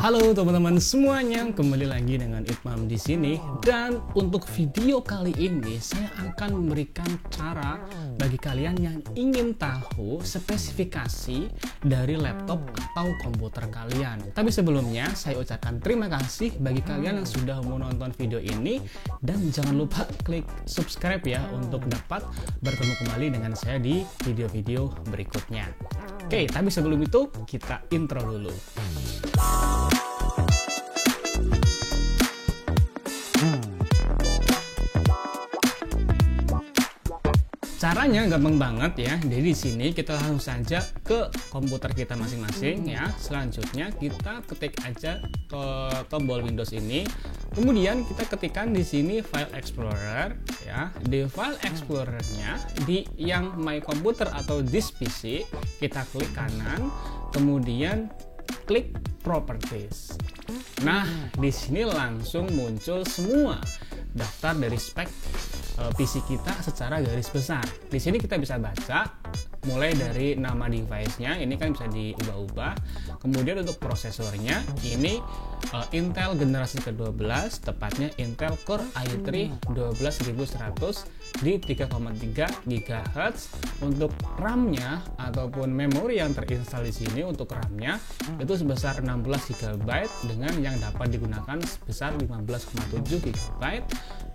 Halo teman-teman semuanya, kembali lagi dengan Itmam di sini. Dan untuk video kali ini saya akan memberikan cara bagi kalian yang ingin tahu spesifikasi dari laptop atau komputer kalian. Tapi sebelumnya saya ucapkan terima kasih bagi kalian yang sudah menonton video ini, dan jangan lupa klik subscribe ya untuk dapat bertemu kembali dengan saya di video-video berikutnya. Oke, tapi sebelum itu kita intro dulu. Caranya gampang banget ya. Jadi di sini kita langsung saja ke komputer kita masing-masing ya. Selanjutnya kita ketik aja ke tombol Windows ini. Kemudian kita ketikkan di sini File Explorer ya. Di File Explorer-nya di yang My Computer atau This PC, kita klik kanan, kemudian klik Properties. Nah, di sini langsung muncul semua daftar dari spek PC kita secara garis besar. Di sini kita bisa baca mulai dari nama device-nya, ini kan bisa diubah-ubah. Kemudian untuk prosesornya, ini Intel generasi ke-12, tepatnya Intel Core i3 12100 di 3,3 GHz. Untuk RAM-nya ataupun memori yang terinstall di sini untuk RAM-nya itu sebesar 16 GB dengan yang dapat digunakan sebesar 15,7 GB.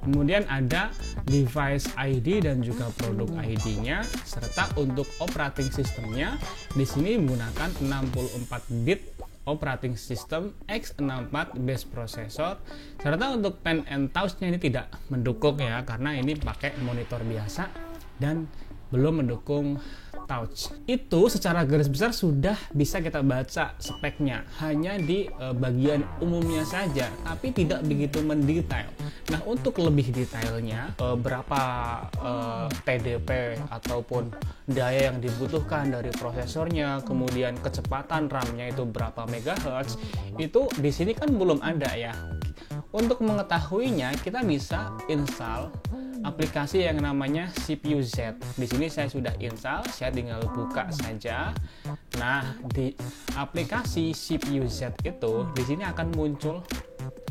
Kemudian ada device ID dan juga produk ID-nya, serta untuk operating systemnya di sini menggunakan 64 bit operating system x64 base processor, serta untuk pen and touch-nya ini tidak mendukung ya, karena ini pakai monitor biasa dan belum mendukung touch. Itu secara garis besar sudah bisa kita baca speknya, hanya di bagian umumnya saja, tapi tidak begitu mendetail. Nah, untuk lebih detailnya, berapa TDP ataupun daya yang dibutuhkan dari prosesornya, kemudian kecepatan RAM-nya itu berapa MHz, itu di sini kan belum ada ya. Untuk mengetahuinya, kita bisa install aplikasi yang namanya CPU-Z. Di sini saya sudah install, saya tinggal buka saja. Nah, di aplikasi CPU-Z itu di sini akan muncul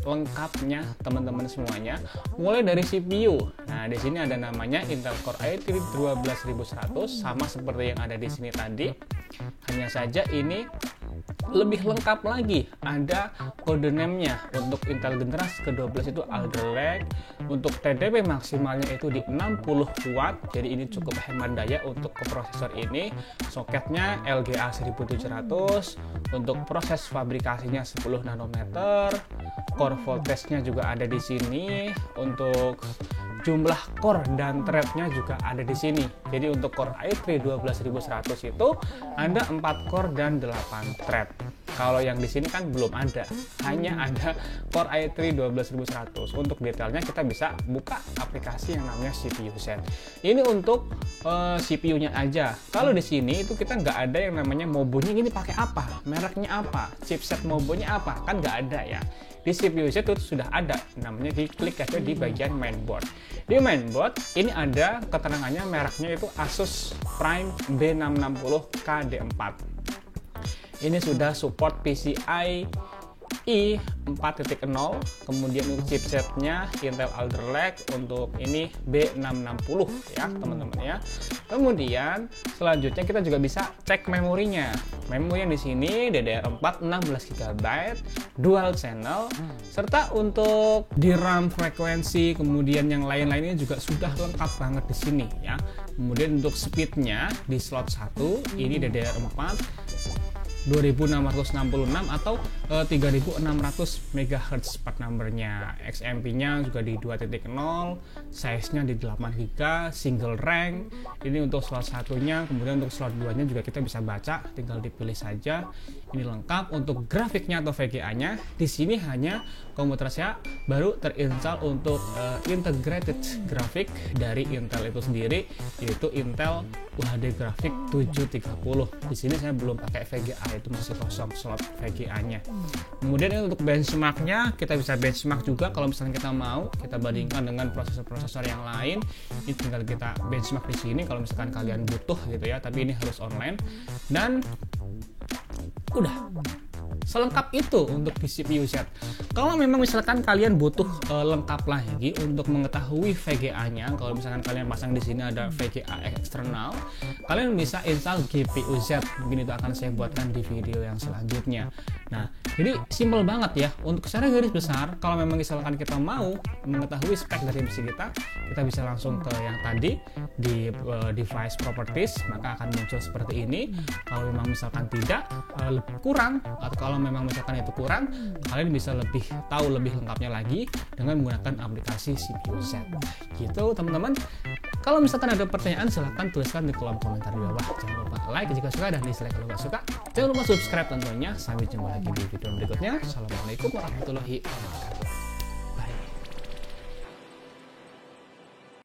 lengkapnya teman-teman semuanya, mulai dari CPU. Nah, di sini ada namanya Intel Core i3 12100, sama seperti yang ada di sini tadi. Hanya saja ini lebih lengkap lagi, ada kode name-nya. Untuk Intel generasi ke-12 itu Alder Lake. Untuk TDP maksimalnya itu di 60 watt, jadi ini cukup hemat daya untuk ke prosesor ini. Soketnya LGA 1700, untuk proses fabrikasinya 10 nanometer. Core voltage-nya juga ada di sini. Untuk jumlah core dan thread-nya juga ada di sini. Jadi untuk Core i3 12100 itu ada 4 core dan 8 thread. Kalau yang di sini kan belum ada, hanya ada Core i3 12100. Untuk detailnya kita bisa buka aplikasi yang namanya CPU-Z. Ini untuk CPU-nya aja. Kalau di sini itu kita nggak ada yang namanya mobonya ini pakai apa, mereknya apa, chipset mobonya apa, kan nggak ada ya. Di CPU-Z itu sudah ada, namanya diklik aja di bagian mainboard. Di mainboard ini ada keterangannya, mereknya itu Asus Prime B660KD4. Ini sudah support PCIe 4.0, kemudian untuk chipsetnya Intel Alder Lake, untuk ini B660 ya teman-teman ya. Kemudian selanjutnya kita juga bisa cek memorinya. Memori yang di sini DDR4 16 GB, dual channel, serta untuk DRAM frekuensi, kemudian yang lain-lainnya juga sudah lengkap banget di sini ya. Kemudian untuk speednya di slot 1 ini DDR4 2666 atau 3600 MHz part numbernya. XMP-nya juga di 2.0, size-nya di 8 GB, single rank. Ini untuk slot satunya, kemudian untuk slot 2-nya juga kita bisa baca, tinggal dipilih saja. Ini lengkap. Untuk grafiknya atau VGA-nya, di sini hanya komputer saya baru terinstall untuk integrated graphic dari Intel itu sendiri, yaitu Intel UHD Graphic 730. Di sini saya belum pakai VGA itu masih kosong slot VGA-nya. Kemudian untuk benchmarknya, kita bisa benchmark juga kalau misalnya kita mau, kita bandingkan dengan prosesor-prosesor yang lain. Ini tinggal kita benchmark di sini kalau misalkan kalian butuh gitu ya, tapi ini harus online. Dan udah selengkap itu untuk CPU Z. Kalau memang misalkan kalian butuh lengkap lagi untuk mengetahui VGA-nya, kalau misalkan kalian pasang di sini ada VGA eksternal, kalian bisa install GPU Z. Mungkin itu akan saya buatkan di video yang selanjutnya. Nah, jadi simple banget ya. Untuk secara garis besar, kalau memang misalkan kita mau mengetahui spek dari PC kita bisa langsung ke yang tadi di device properties, maka akan muncul seperti ini. Kalau memang misalkan tidak kurang, atau kalau memang misalkan itu kurang, kalian bisa tahu lebih lengkapnya lagi dengan menggunakan aplikasi CPU Z. Gitu teman-teman. Kalau misalkan ada pertanyaan, silahkan tuliskan di kolom komentar di bawah. Jangan lupa like jika suka dan dislike kalau nggak suka. Jangan lupa subscribe tentunya. Sampai jumpa lagi di video berikutnya. Assalamualaikum warahmatullahi wabarakatuh.